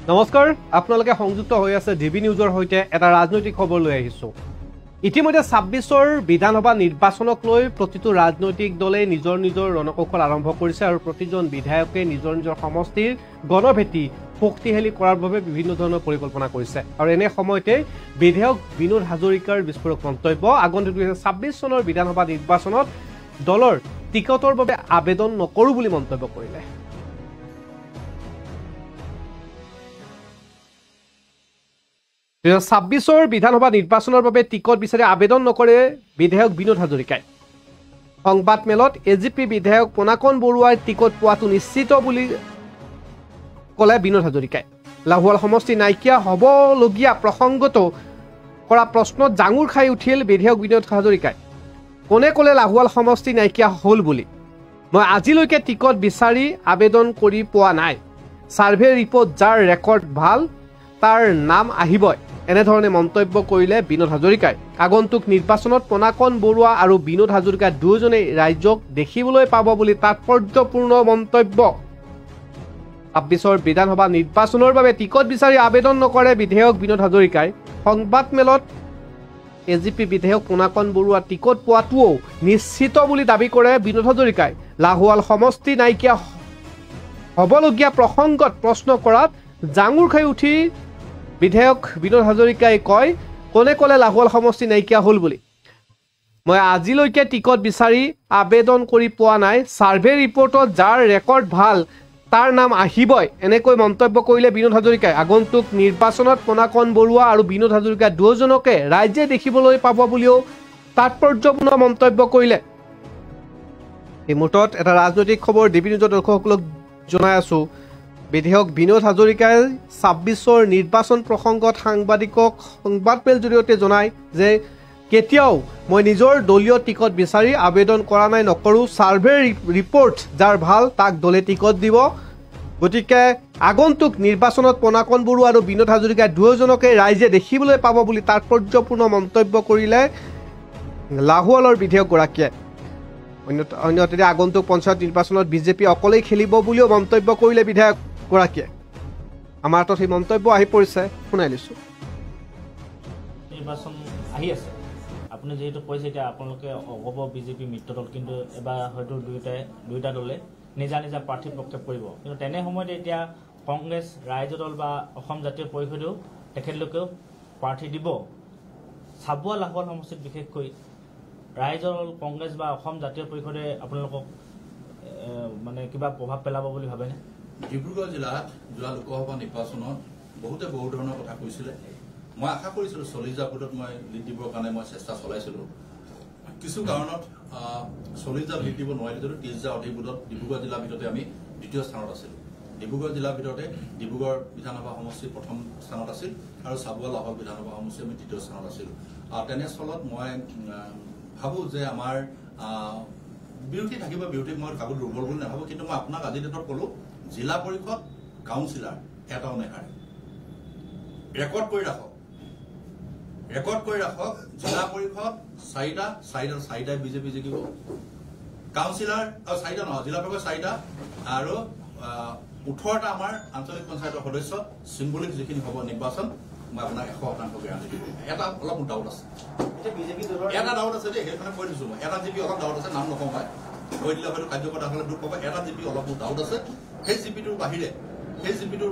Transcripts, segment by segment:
নমস্কাৰ আপোনালোকে সংযুক্ত হৈ আছে ডিবি নিউজৰ হৈতে এটা ৰাজনৈতিক খবৰ লৈ আহিছো ইতিমধ্যে 26ৰ বিধানসভা নিৰ্বাচনক লৈ প্ৰতিটো ৰাজনৈতিক দলে নিজৰ ৰণকৌশল আৰম্ভ কৰিছে আৰু প্ৰতিজন বিধায়কে নিজৰ সমষ্টিৰ গণভেটি শক্তিশালী কৰাৰ বাবে বিভিন্ন ধৰণৰ পৰিকল্পনা কৰিছে আৰু এনে সময়তে বিধায়ক বিনোদ হাজৰিকাৰ বিস্ফোৰক মন্তব্য আগন্তুক 2026 চনৰ বিধানসভা নিৰ্বাচনত দলৰ টিকটৰ বাবে আবেদন নকৰো বুলি মন্তব্য কৰিলে 2026ৰ বিধানসভা নিৰ্বাচনৰ বাবে টিকট বিচাৰি আবেদন নকৰে বিধায়ক বিনোদ হাজৰিকাই সংবাদ মেলত এজিপি বিধায়ক পনাকন বৰুৱাৰ টিকট পোৱাটো নিশ্চিত বুলি কলে বিনোদ হাজৰিকাই লাহোৱাল সমষ্টি নাইকিয়া হ'বলগীয়া প্ৰসংগত কৰা প্ৰশ্নত জাঙুৰ খাই উঠিল বিধায়ক বিনোদ হাজৰিকাই কোনে কলে লাহোৱাল সমষ্টি নাইকিয়া হ'ল বুলি মই আজিলৈকে টিকট বিচাৰি আবেদন কৰি পোৱা নাই সাৰ্ভে ৰিপৰ্ট যাৰ ৰেকৰ্ড ভাল তাৰ নাম আহিবই এনেধৰণে মন্তব্য কৰিলে বিনোদ হাজৰিকাই আগন্তুক নিৰ্বাচনত পনাকন বৰুৱা আৰু বিনোদ হাজৰিকা দুজনে ৰাজ্যক দেখিবলৈ পাব বুলি তাৎপৰ্যপূৰ্ণ মন্তব্য 26ৰ বিধানসভা নিৰ্বাচনৰ বাবে টিকট বিচাৰি আবেদন নকৰে বিধায়ক বিনোদ হাজৰিকাই সংবাদ মেলত এজিপি বিধায়ক পনাকন বৰুৱা টিকট পোৱাটোও নিশ্চিত বুলি দাবী কৰে বিনোদ হাজৰিকাই লাহোৱাল সমষ্টি নাইকিয়া হ'বলগীয়া প্ৰসংগত প্ৰশ্ন কৰাত জাঙুৰ খাই উঠি বিধায়ক বিনোদ হাজৰিকাই কয় কোনে কলে লাহোৱাল সমষ্টি নাইকিয়া হ'ল বুলি মই আজিলৈকে টিকট বিচাৰি আবেদন কৰি পোৱা নাই সাৰ্ভে ৰিপৰ্টত যাৰ ৰেকৰ্ড ভাল তাৰ নাম আহিবই এনেকৈ মন্তব্য কৰিলে বিনোদ হাজৰিকাই আগন্তুক নিৰ্বাচনত পনাকন বৰুৱা আৰু বিনোদ হাজৰিকা দুজনকে ৰাজ্যে দেখিবলৈ পাব বুলিও তাৎপৰ্যপূৰ্ণ মন্তব্য কৰিলে এই মুহূৰ্তত এটা ৰাজনৈতিক খবৰ ডিবি নিউজৰ দৰ্শকসকলক জনাই আছো বিধায়ক বিনোদ হাজৰিকাই 26ৰ নিৰ্বাচন প্ৰসংগত সাংবাদিকক সংবাদমেল জৰিয়তে জনায় যে কেতিয়াও মই নিজৰ দলীয় টিকট বিচাৰি আবেদন কৰা নাই নকৰো সাৰ্ভে ৰিপৰ্ট যাৰ ভাল তাক দলে টিকট দিব গতিকে আগন্তুক নিৰ্বাচনত পনাকন বৰুৱা আৰু বিনোদ হাজৰিকা দুজনকে ৰাইজে দেখিবলৈ পাব বুলি তাৎপৰ্যপূৰ্ণ মন্তব্য কৰিলে লাহোৱালৰ বিধায়কগৰাকীয়ে অন্যহাতে আগন্তুক পঞ্চায়ত নিৰ্বাচনত বিজেপি অকলেই খেলিব বুলিও মন্তব্য কৰিলে বিধায়কগৰাকীয়ে আমাৰ হাতত সেই মন্তব্য আহি পৰিছে শুনাই লৈছো নিৰ্বাচন আহি আছে আপুনি যেহেতু কৈছে এতিয়া আপোনালোকে অগপ বিজেপি মিত্ৰ দল কিন্তু এবাৰ হয়তো দুইটা দলে নিজা নিজা প্ৰাৰ্থী প্ৰক্ষেপ কৰিব কিন্তু তেনে সময়তে এতিয়া কংগ্ৰেছ ৰাইজ দল বা অসম জাতীয় পৰিষদেও তেখেতলোকেও প্ৰাৰ্থী দিব চাবুৱা লাহোৱাল সমষ্টিত বিশেষকৈ ৰাইজ দল কংগ্ৰেছ বা অসম জাতীয় পৰিষদে আপোনালোকক মানে কিবা প্ৰভাৱ পেলাব বুলি ভাবেনে ডিব্ৰুগড় জিলাত যোৱা লোকসভা নিৰ্বাচনত বহুতে বহু ধৰণৰ কথা কৈছিলে মই আশা কৰিছিলো 40 টা ভোটত মই লিড দিবৰ কাৰণে মই চেষ্টা চলাইছিলো কিছু কাৰণত 40 টা লিড দিব নোৱাৰিলো 30 টা অধিক ভোটত ডিব্ৰুগড় জিলাৰ ভিতৰতে আমি দ্বিতীয় স্থানত আছিলো ডিব্ৰুগড় জিলাৰ ভিতৰতে ডিব্ৰুগড় বিধানসভা সমষ্টি প্ৰথম স্থানত আছিল আৰু চাবুৱা লাহোৱাল বিধানসভা সমষ্টি আমি তৃতীয় স্থানত আছিলো তেনেস্থলত মই ভাবো যে আমাৰ বিৰোধী থাকিব বিৰোধী মই কাকো দুৰ্বল বুলি নাভাবো কিন্তু মই আপোনাক আজি ডেটত ক'লো জিলা পৰিষদ কাউন্সিলাৰ এটাও নেহাৰে ৰেকৰ্ড কৰি ৰাখক জিলা পৰিষদ চাৰিটা বিজেপি জিকিব কাউন্সিলাৰ আৰু চাৰিটা নহয় জিলা পৰিষদ চাৰিটা আৰু 18টা আমাৰ আঞ্চলিক পঞ্চায়তৰ সদস্য সিম্বলিক যিখিনি হ'ব নিৰ্বাচন মই আপোনাক 100% গেৰাণ্টি দিম এটা অলপ ডাউট আছে এটা ডাউট আছে দেই সেইকাৰণে কৈ দিছো মই এটা জিপি অলপ ডাউট আছে নাম নকওঁ মই কৈ দিলে হয়তো কাৰ্যকৰ্তা হ'লে দুখ পাব এটা জিপি অলপ ডাউট আছে সেই জিপিটোৰ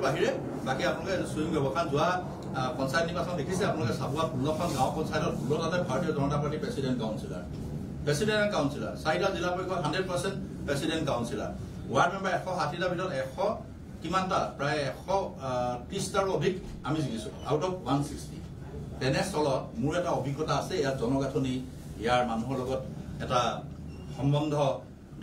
বাহিৰে বাকী আপোনালোকে চুইং ব্যৱসায় যোৱা পঞ্চায়ত নিৰ্বাচন দেখিছে আপোনালোকে চাবুৱা 16খন গাঁও পঞ্চায়তৰ 16টাতে ভাৰতীয় জনতা পাৰ্টি প্ৰেচিডেণ্ট কাউন্সিলাৰ 4টা জিলা পৰিষদ 100% প্ৰেচিডেণ্ট কাউন্সিলাৰ ৱাৰ্ড মেম্বাৰ 160টাৰ ভিতৰত 100 কিমানটা প্ৰায় 130টাৰো অধিক আমি জিকিছো আউট অফ 160 তেনেস্থলত মোৰ এটা অভিজ্ঞতা আছে ইয়াত জনগাঁথনি ইয়াৰ মানুহৰ লগত এটা সম্বন্ধ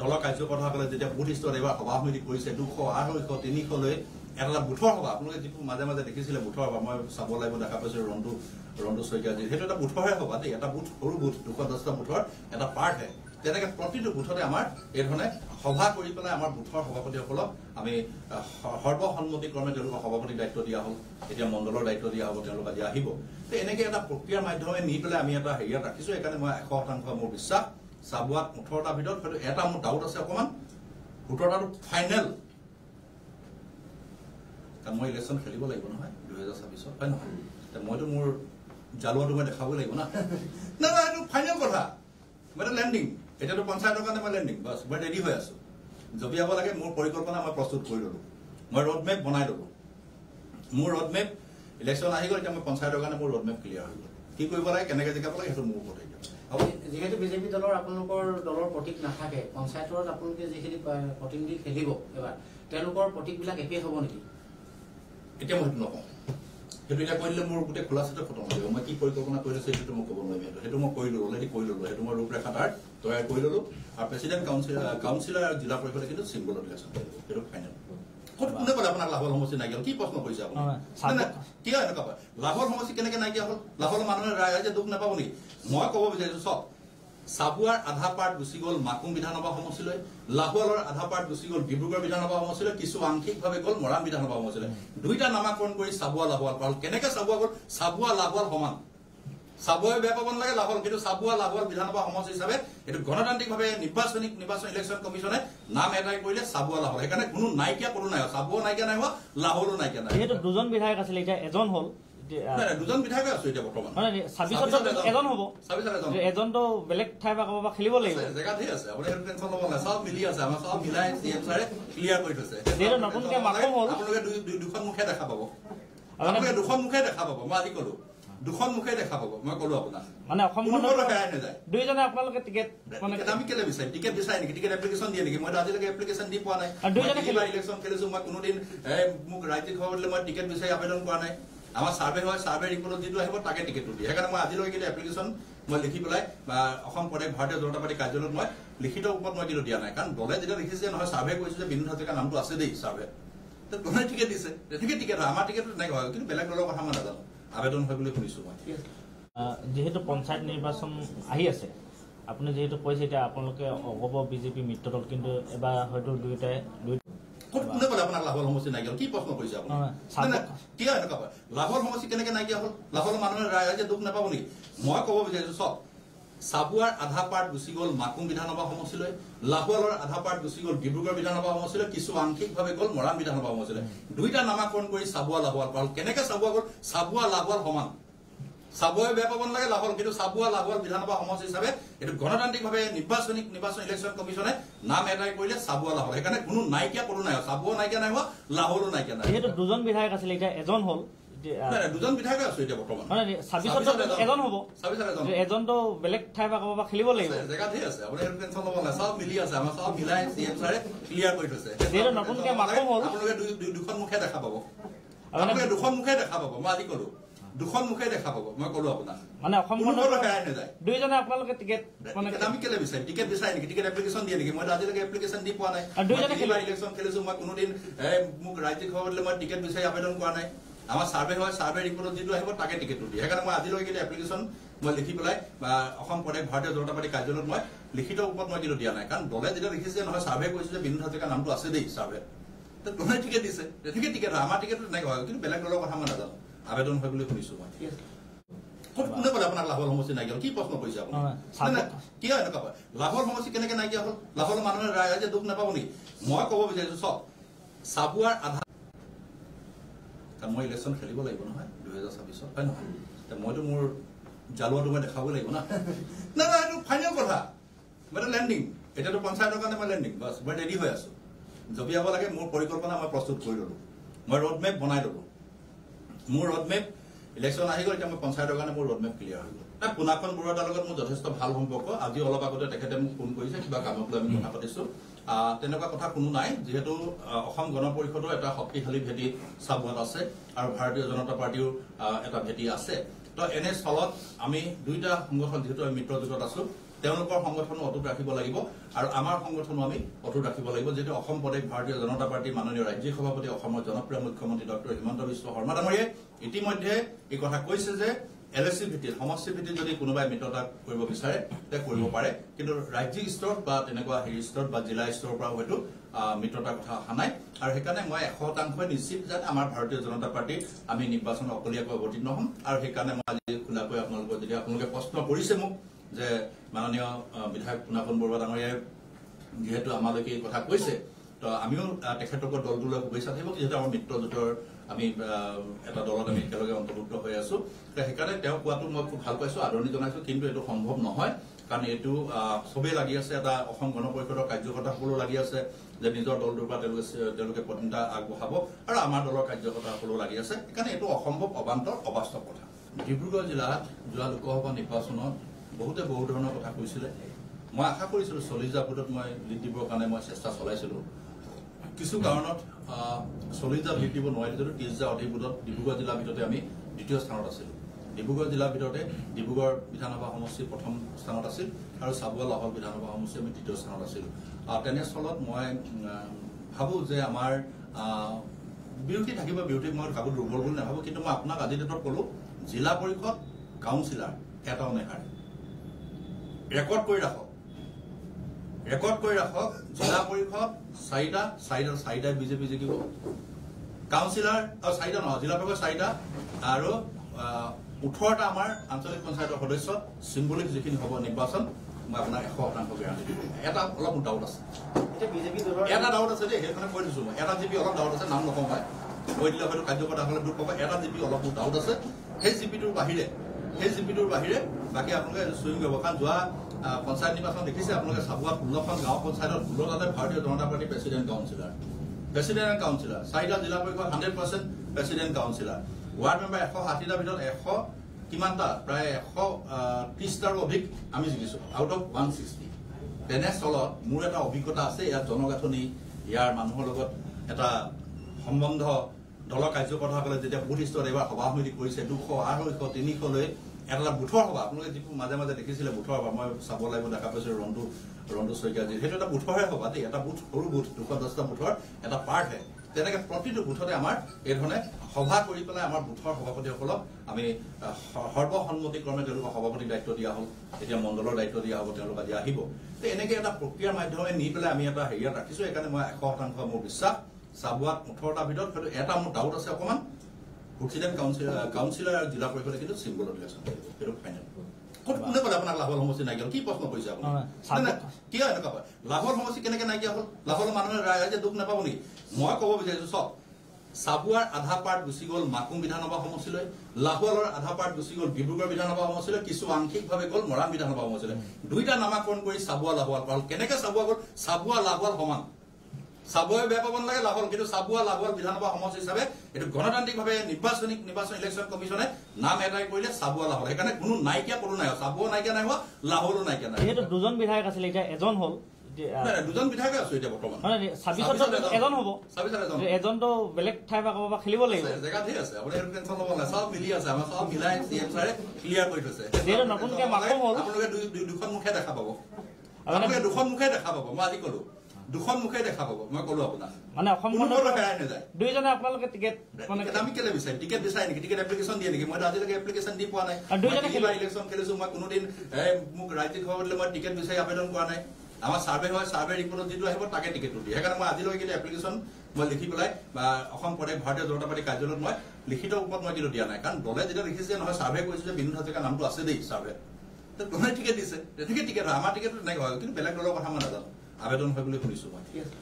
দলৰ কাৰ্যকৰ্তাসকলে যেতিয়া বুথ স্তৰত এবাৰ সভা সমিতি কৰিছে 200 250 300 লৈ এটা বুথৰ সভা আপোনালোকে যিটো মাজে মাজে দেখিছিলে বুথৰ সভা মই চাব লাগিব দেখা পাইছো ৰণ্ডু শইকীয়া সেইটো এটা বুথৰহে সভা দেই এটা বুথ সৰু বুথ 210টা বুথৰ এটা পাৰ্টহে তেনেকৈ প্ৰতিটো বুথতে আমাৰ এই ধৰণে সভা কৰি পেলাই আমাৰ বুথৰ সভাপতিসকলক আমি সৰ্বসন্মতিক্ৰমে তেওঁলোকক সভাপতিৰ দায়িত্ব দিয়া হ'ল এতিয়া মণ্ডলৰ দায়িত্ব দিয়া হ'ব তেওঁলোক আজি আহিব এনেকৈ এটা প্ৰক্ৰিয়াৰ মাধ্যমে নি পেলাই আমি এটা হেৰিয়াত ৰাখিছো সেইকাৰণে মই 100% মোৰ বিশ্বাস চাবুৱাত 18টা ভিতৰত হয়তো এটা মোৰ ডাউট আছে অকণমান 17টাটো ফাইনেল কাৰণ মই ইলেকশ্যন খেলিব লাগিব নহয় 2026 হয় নহয় মইতো মোৰ জালুৱাটো মই দেখাব লাগিব না না এইটো ফাইনেল কথা মই লেণ্ডিং এতিয়াতো পঞ্চায়তৰ কাৰণে মই লেণ্ডিং বাছ মই ৰেডি হৈ আছো জপিয়াব লাগে মোৰ পৰিকল্পনা মই প্ৰস্তুত কৰি ললো মই ৰোডমেপ বনাই ললো মোৰ ৰোডমেপ ইলেকশ্যন আহি গ'ল এতিয়া মই পঞ্চায়তৰ কাৰণে মোৰ ৰোডমেপ ক্লিয়াৰ হৈ গ'ল কি কৰিব লাগে কেনেকৈ জিকাব লাগে সেইটো মোৰ ওপৰত যেহেতু বিজেপি দলৰ আপোনালোকৰ দলৰ প্ৰতীক নাথাকে পঞ্চায়তত আপোনালোকে যিখিনি প্ৰতিনিধি খেলিব এবাৰ তেওঁলোকৰ প্ৰতীকবিলাক একেই হ'ব নেকি এতিয়া মই সেইটো নকওঁ সেইটো এতিয়া কৈ দিলে মোৰ গোটেই খোলা চিটে খতম হৈ যাব মই কি পৰিকল্পনা কৰি লৈছো সেইটো মই ক'ব নোৱাৰিম সেইটো মই কৰি ললো অলৰেডি কৰি ললো সেইটো মই ৰূপৰেখা তাৰ তৈয়াৰ কৰি ললো আৰু প্ৰেচিডেণ্ট কাউন্সিলৰ আৰু জিলা পৰিষদে কিন্তু চিম্বলত ইলেকশ্যন সেইটো ফাইনেল কোনে ক'লে আপোনাক লাভৰ সমষ্টি নাইকিয়া হ'ল কি প্ৰশ্ন কৰিছে আপুনি কিয় এনেকুৱা হয় লাভৰ সমষ্টি কেনেকে নাইকিয়া হ'ল লাভৰ মানুহে ৰাইজে দুখ নাপাব নেকি মই ক'ব বিচাৰিছো চব চাবুৱাৰ আধা পাৰ্ট গুচি গ'ল মাকুম বিধানসভা সমষ্টিলৈ লাহোৱালৰ আধা পাৰ্ট গুচি গ'ল ডিব্ৰুগড় বিধানসভা সমষ্টিলৈ কিছু আংশিকভাৱে গ'ল মৰাণ বিধানসভা সমষ্টিলৈ দুইটা নামাকৰণ কৰি চাবুৱা লাহোৱাল পাল কেনেকে চাবুৱা গ'ল চাবুৱা লাহোৱাল সমান চাবুৱাই বেয়া পাব নালাগে লাহোৱাল কিন্তু চাবুৱা লাহোৱাল বিধানসভা সমষ্টি হিচাপে এইটো গণতান্ত্ৰিকভাৱে নিৰ্বাচন ইলেকশ্যন কমিশ্যনে নাম এটাই কৰিলে চাবুৱা লাহোৱাল সেইকাৰণে কোনো নাইকিয়া কোনো নাই চাবুৱা নাইকিয়া নাই হোৱা লাহোৱালো নাইকিয়া নাই যিহেতু দুজন বিধায়ক আছিলে এতিয়া এজন হ'ল দুজন বিধায়ক আছো এতিয়া বৰ্তমান এজন হ'ব এজনটো বেলেগ ঠাই বা ক'ৰবাৰ খেলিব লাগিব জেগা ঠিক আছে আপুনি টেনশ্যন ল'ব নাই চব মিলি আছে আমাৰ চব মিলাই চিএম ছাৰে ক্লিয়াৰ কৰি থৈছে যিহেতু নতুনকে মাকুম হ'ল আপোনালোকে দুখন মুখে দেখা পাব আপোনালোকে দুখন মুখে দেখা পাব মই আজি ক'লো দুখন মুখে দেখা পাব মই ক'লো আপোনাক মানে অসমখনৰ হেৰাই নাযায় দুইজনে আপোনালোকে টিকেট আমি কেলে বিচাৰিম টিকেট বিচাৰে নেকি টিকেট এপ্লিকেশ্যন দিয়ে নেকি মইতো আজিলৈকে এপ্লিকেশ্যন দি পোৱা নাই ইলেকশ্যন খেলিছো মই কোনোদিন মোক ৰাজ্যিক খবৰ দিলে মই টিকেট বিচাৰি আবেদন কৰা নাই আমাৰ ছাৰ্ভে হয় ছাৰ্ভে ৰিপৰ্টত যিটো আহিব তাকে টিকেটটো দিয়ে সেইকাৰণে মই আজিলৈকে কিন্তু এপ্লিকেশ্যন মই লিখি পেলাই বা অসম প্ৰদেশ ভাৰতীয় জনতা পাৰ্টি কাৰ্যালয়ত মই লিখিত ৰূপত মই কিন্তু দিয়া নাই কাৰণ দলে যেতিয়া লিখিছে নহয় ছাৰ্ভে কৰিছো যে বিনোদ হাজৰিকাৰ নামটো আছে দেই ছাৰ্ভে দলে টিকেট দিছে তেনেকে টিকেট হয় আমাৰ টিকেটটো তেনেকে হয় কিন্তু বেলেগ দলৰ কথা মই নাজানো আবেদন হয় বুলি শুনিছো মই যিহেতু পঞ্চায়ত নিৰ্বাচন আহি আছে আপুনি যিহেতু কৈছে এতিয়া আপোনালোকে অগপ বিজেপি মিত্ৰ দল কিন্তু এবাৰ হয়তো দুয়োটাই কোনে ক'লে আপোনাক লাভৰ সমষ্টি নাইকিয়া হ'ল কি প্ৰশ্ন কৰিছে আপুনি কিয় এনেকুৱা হয় লাভৰ সমষ্টি কেনেকে নাইকিয়া হ'ল লাভৰ মানুহে ৰাইজে দুখ নাপাব নেকি মই ক'ব বিচাৰিছো চব চাবুৱাৰ আধা পাৰ্ট গুচি গ'ল মাকুম বিধানসভা সমষ্টিলৈ লাহোৱালৰ আধা পাৰ্ট গুচি গ'ল ডিব্ৰুগড় বিধানসভা সমষ্টিলৈ কিছু আংশিকভাৱে গ'ল মৰাণ বিধানসভা সমষ্টিলৈ দুইটা নামাকৰণ কৰি চাবুৱা লাহোৱাল পাল কেনেকে চাবুৱা গ'ল চাবুৱা লাহোৱাল সমান চাবুৱাই বেয়া পাব নালাগে লাহোৱাল কিন্তু চাবুৱা লাহোৱাল বিধানসভা সমষ্টি হিচাপে এইটো গণতান্ত্ৰিকভাৱে নিৰ্বাচন ইলেকশ্যন কমিশ্যনে নাম এটাই কৰিলে চাবুৱা লাহোৱাল সেইকাৰণে কোনো নাইকিয়া কোনো নাই চাবুৱা নাইকিয়া নাই হোৱা লাহোৱালো নাইকিয়া নাই যিহেতু দুজন বিধায়ক আছিলে এতিয়া এজন হ'ল দুজন বিধায়ক আছো এতিয়া বৰ্তমান এজন হ'ব এজনটো বেলেগ ঠাই বা ক'ৰবাৰ খেলিব লাগিব জেগা ঠিক আছে আপুনি টেনশ্যন ল'ব নাই চব মিলি আছে আমাৰ চব মিলাই চিএম ছাৰে ক্লিয়াৰ কৰি থৈছে যিহেতু নতুনকে মাকুম হ'ল আপোনালোকে দুখন মুখে দেখা পাব আপোনালোকে দুখন মুখে দেখা পাব মই আজি ক'লো দুখন মুখে দেখা পাব মই ক'লো আপোনাক মানে অসমখনৰ হেৰাই নাযায় দুইজনে আপোনালোকে টিকেট আমি কেলে বিচাৰিম টিকেট বিচাৰে নেকি টিকেট এপ্লিকেশ্যন দিয়ে নেকি মইতো আজিলৈকে এপ্লিকেশ্যন দি পোৱা নাই ইলেকশ্যন খেলিছো মই কোনোদিন মোক ৰাজ্যিক খবৰ দিলে মই টিকেট বিচাৰি আবেদন কৰা নাই আমাৰ ছাৰ্ভে হয় ছাৰ্ভে ৰিপৰ্টত যিটো আহিব তাকে টিকেটটো দিয়ে সেইকাৰণে মই আজিলৈকে কিন্তু এপ্লিকেশ্যন মই লিখি পেলাই বা অসম প্ৰদেশ ভাৰতীয় জনতা পাৰ্টি কাৰ্যালয়ত মই লিখিত ৰূপত মই কিন্তু দিয়া নাই কাৰণ দলে যেতিয়া লিখিছে নহয় ছাৰ্ভে কৰিছো যে বিনোদ হাজৰিকাৰ নামটো আছে দেই ছাৰ্ভে দলে টিকেট দিছে তেনেকে টিকেট হয় আমাৰ টিকেটটো তেনেকে হয় কিন্তু বেলেগ দলৰ কথা মই নাজানো আবেদন হয় বুলি শুনিছো মই কোনে ক'লে আপোনাক লাভৰ সমষ্টি নাইকিয়া হ'ল কি প্ৰশ্ন কৰিছে আপুনি কিয় এনেকুৱা হয় লাভৰ সমষ্টি কেনেকে নাইকিয়া হ'ল লাভৰ মানুহে ৰাইজে দুখ নাপাব নেকি মই ক'ব বিচাৰিছো চব চাবুৱাৰ আধা মই ইলেকশ্যন খেলিব লাগিব নহয় 2026 হয় নহয় মইতো মোৰ জালুৱাটো মই দেখাব লাগিব না এইটো ফাইনেল কথা মই লেণ্ডিং এতিয়াতো পঞ্চায়তৰ কাৰণে মই লেণ্ডিং বাছ মই ৰেডি হৈ আছো জপিয়াব লাগে মোৰ পৰিকল্পনা মই প্ৰস্তুত কৰি ললো মই ৰোডমেপ বনাই ললো মোৰ ৰোডমেপ ইলেকশ্যন আহি গ'ল এতিয়া মই পঞ্চায়তৰ কাৰণে মোৰ ৰোডমেপ ক্লিয়াৰ হৈ গ'ল পুনাখন বৰুৱাৰ লগত মোৰ যথেষ্ট ভাল সম্পৰ্ক আজি অলপ আগতে তেখেতে মোক ফোন কৰিছে কিবা কামক লৈ আমি কথা পাতিছো তেনেকুৱা কথা কোনো নাই যিহেতু অসম গণ পৰিষদৰ এটা শক্তিশালী ভেটি চাবুৱাত আছে আৰু ভাৰতীয় জনতা পাৰ্টিও এটা ভেটি আছে তো এনে স্থলত আমি দুইটা সংগঠন যিহেতু আমি মিত্ৰজোঁটত আছো তেওঁলোকৰ সংগঠনো অটুট ৰাখিব লাগিব আৰু আমাৰ সংগঠনো আমি অটুট ৰাখিব লাগিব যিহেতু অসম প্ৰদেশ ভাৰতীয় জনতা পাৰ্টিৰ মাননীয় ৰাজ্যিক সভাপতি অসমৰ জনপ্ৰিয় মুখ্যমন্ত্ৰী ডক্টৰ হিমন্ত বিশ্ব শৰ্মা ডাঙৰীয়াই ইতিমধ্যে এই কথা কৈছে যে LSC ভিত্তিত সমষ্টি ভিত্তিত যদি কোনোবাই মিত্ৰতা কৰিব বিচাৰে তে কৰিব পাৰে কিন্তু ৰাজ্যিক স্তৰত বা তেনেকুৱা স্তৰত বা জিলা স্তৰৰ পৰা হয়তো মিত্ৰতাৰ কথা অহা নাই আৰু সেইকাৰণে মই 100% নিশ্চিত যে আমাৰ ভাৰতীয় জনতা পাৰ্টি আমি নিৰ্বাচন অকলীয়াকৈ অৱতীৰ্ণ হ'ম আৰু সেইকাৰণে মই আজি খোলাকৈ আপোনালোকৰ যদি আপোনালোকে প্ৰশ্ন কৰিছে মোক যে মাননীয় বিধায়ক পুনাপন বৰুৱা ডাঙৰীয়াই যিহেতু আমালৈকে এই কথা কৈছে তো আমিও তেখেতলোকৰ দলটোলৈ শুভেচ্ছা থাকিব যিহেতু আমাৰ মিত্ৰজোঁটৰ আমি এটা দলত আমি একেলগে অন্তৰ্ভুক্ত হৈ আছো সেইকাৰণে তেওঁ কোৱাটো মই খুব ভাল পাইছো আদৰণি জনাইছো কিন্তু এইটো সম্ভৱ নহয় কাৰণ এইটো সবেই লাগি আছে এটা অসম গণ পৰিষদৰ কাৰ্যকৰ্তাসকলো লাগি আছে যে নিজৰ দলটোৰ পৰা তেওঁলোকে প্ৰতিনিধিত্ব আগবঢ়াব আৰু আমাৰ দলৰ কাৰ্যকৰ্তাসকলো লাগি আছে সেইকাৰণে এইটো অসম্ভৱ অবান্তৰ অবাস্তৱ কথা ডিব্ৰুগড় জিলাত যোৱা লোকসভা নিৰ্বাচনত বহুতে বহু ধৰণৰ কথা কৈছিলে মই আশা কৰিছিলো 40টা ভোটত মই লিড দিবৰ কাৰণে মই চেষ্টা চলাইছিলো কিছু কাৰণত 40টা লিড দিব নোৱাৰিলো 30টা অধিক ভোটত ডিব্ৰুগড় জিলাৰ ভিতৰতে আমি দ্বিতীয় স্থানত আছিলো ডিব্ৰুগড় জিলাৰ ভিতৰতে ডিব্ৰুগড় বিধানসভা সমষ্টি প্ৰথম স্থানত আছিল আৰু চাবুৱা লাহোৰ বিধানসভা সমষ্টি আমি দ্বিতীয় স্থানত আছিলো তেনেস্থলত মই ভাবো যে আমাৰ বিৰোধী থাকিব বিৰোধীক মই ভাবো দুৰ্বল বুলি নাভাবো কিন্তু মই আপোনাক আজি ডেটত ক'লো জিলা পৰিষদ কাউন্সিলাৰ এটাও নেহাৰে ৰেকৰ্ড কৰি ৰাখক জিলা পৰিষদ 4টা বিজেপি জিকিব কাউন্সিলাৰ আৰু 4টা নহয় জিলা পৰিষদ 4টা আৰু 18টা আমাৰ আঞ্চলিক পঞ্চায়তৰ সদস্য সিম্বলিক যিখিনি হ'ব নিৰ্বাচন মই আপোনাক 100% গেৰাণ্টি দিম এটা অলপ ডাউট আছে এটা ডাউট আছে দেই সেইকাৰণে কৈ দিছো মই এটা জিপি অলপ ডাউট আছে নাম নকওঁ মই কৈ দিলে হয়তো কাৰ্যকৰ্তাসকলে দুখ পাব এটা জিপি অলপ ডাউট আছে সেই জিপিটোৰ বাহিৰে বাকী আপোনালোকে চুইং কৰিব কাৰণ যোৱা পঞ্চায়ত নিৰ্বাচন দেখিছে আপোনালোকে চাবুৱা 16খন গাঁও পঞ্চায়তত 16টাতে ভাৰতীয় জনতা পাৰ্টি প্ৰেচিডেণ্ট কাউন্সিলাৰ 4টা জিলা পৰিষদ 100% প্ৰেচিডেণ্ট কাউন্সিলাৰ ৱাৰ্ড মেম্বাৰ 160টাৰ ভিতৰত 100 কিমানটা প্ৰায় 130টাৰো অধিক আমি জিকিছো আউট অফ 160 তেনেস্থলত মোৰ এটা অভিজ্ঞতা আছে ইয়াত জনগাঁথনি ইয়াৰ মানুহৰ লগত এটা সম্বন্ধ দলৰ কাৰ্যকৰ্তাসকলে যেতিয়া বুথ স্তৰত এবাৰ সভা সমিতি কৰিছে 200 250 300 লৈ এটা বুথৰ সভা আপোনালোকে যিটো মাজে মাজে দেখিছিলে বুথৰ সভা মই চাব লাগিব দেখা পাইছিলো ৰণ্ডু শইকীয়া যি সেইটো এটা বুথৰহে সভা দেই এটা বুথ সৰু বুথ 210টা বুথৰ এটা পাৰ্টহে তেনেকে প্ৰতিটো বুথতে আমাৰ এই ধৰণে সভা কৰি পেলাই আমাৰ বুথৰ সভাপতিসকলক আমি সৰ্বসন্মতিক্ৰমে তেওঁলোকক সভাপতিৰ দায়িত্ব দিয়া হ'ল এতিয়া মণ্ডলৰ দায়িত্ব দিয়া হ'ব তেওঁলোক আজি আহিব এনেকে এটা প্ৰক্ৰিয়াৰ মাধ্যমে নি পেলাই আমি এটা হেৰিয়াত ৰাখিছো সেইকাৰণে মই 100% মোৰ বিশ্বাস চাবুৱাত 18টা ভিতৰত হয়তো এটা মোৰ ডাউট আছে অকণমান প্ৰেচিডেণ্ট কাউন্সিলাৰ আৰু জিলা পৰিষদে কিন্তু চিম্বলত আছে সেইটো ফাইনেল কোনে ক'লে আপোনাক লাহোৰ সমষ্টি নাইকিয়া হ'ল কি প্ৰশ্ন কৰিছে আপুনি কিয় এনেকুৱা হয় লাহোৰ সমষ্টি কেনেকে নাইকিয়া হ'ল লাহোৰ মানুহে ৰাইজে দুখ নাপাব নেকি মই ক'ব বিচাৰিছো চব চাবুৱাৰ আধা পাৰ্ট গুচি গ'ল মাকুম বিধানসভা সমষ্টিলৈ লাহোৰৰ আধা পাৰ্ট গুচি গ'ল ডিব্ৰুগড় বিধানসভা সমষ্টিলৈ কিছু আংশিকভাৱে গ'ল মৰাণ বিধানসভা সমষ্টিলৈ দুইটা নামাকৰণ কৰি চাবুৱা লাহোৱাল পাল কেনেকে চাবুৱা গ'ল চাবুৱা লাহোৱাল সমান চাবুৱাই বেয়া পাব নালাগে লাহোৰ কিন্তু চাবুৱা লাহোৱাল বিধানসভা সমষ্টি হিচাপে এইটো গণতান্ত্ৰিকভাৱে নিৰ্বাচন ইলেকশ্যন কমিশ্যনে নাম এটাই কৰিলে চাবুৱা লাহোৰ সেইকাৰণে কোনো নাইকিয়া কোনো নাই চাবুৱা নাইকিয়া নাই হোৱা লাহোৰো নাইকিয়া নাই যিহেতু দুজন বিধায়ক আছিলে এতিয়া এজন হ'ল দুজন বিধায়কে আছো এতিয়া বৰ্তমান 26 এজন হ'ব এজনটো বেলেগ ঠাইৰ পৰা ক'ৰবাৰ খেলিব লাগিব জেগা ঠিক আছে আপুনি সেইটো টেনশ্যন ল'ব নাই চব মিলি আছে আমাৰ চব মিলাই CM ছাৰে ক্লিয়াৰ কৰি থৈছে যিহেতু নতুনকে মাকুম হ'ল আপোনালোকে দুখন মুখে দেখা পাব আপোনালোকে দুখন মুখে দেখা পাব মই আজি ক'লো দুখন মুখে দেখা পাব মই ক'লো আপোনাক মানে অসমখনৰ হেৰাই নাযায় দুইজনে আপোনালোকে টিকেট মানে আমি কেলে বিচাৰিম টিকেট বিচাৰি নেকি টিকেট এপ্লিকেশ্যন দিয়ে নেকি মই আজিলৈকে এপ্লিকেশ্যন দি পোৱা নাই দুইজনে ইলেকশ্যন খেলিছো মই কোনোদিন মোক ৰাজ্যিক সভাপতিলৈ মই টিকেট বিচাৰি আবেদন কৰা নাই আমাৰ ছাৰ্ভে হয় ছাৰ্ভে ৰিপৰ্টত যিটো আহিব তাকে টিকেটটো দিয়ে সেইকাৰণে মই আজিলৈকে কিন্তু এপ্লিকেশ্যন মই লিখি পেলাই বা অসম প্ৰদেশ ভাৰতীয় জনতা পাৰ্টি কাৰ্যালয়ত মই লিখিত ৰূপত মই কিন্তু দিয়া নাই কাৰণ দলে যেতিয়া লিখিছে নহয় ছাৰ্ভে কৰিছো যে বিনোদ হাজৰিকাৰ নামটো আছে দেই ছাৰ্ভে কোনে টিকেট দিছে তেনেকে টিকেট হয় আমাৰ টিকেটটো তেনেকে হয় কিন্তু বেলেগ দলৰ কথা মই নাজানো আবেদন হয় বুলি শুনিছো মই ঠিক আছে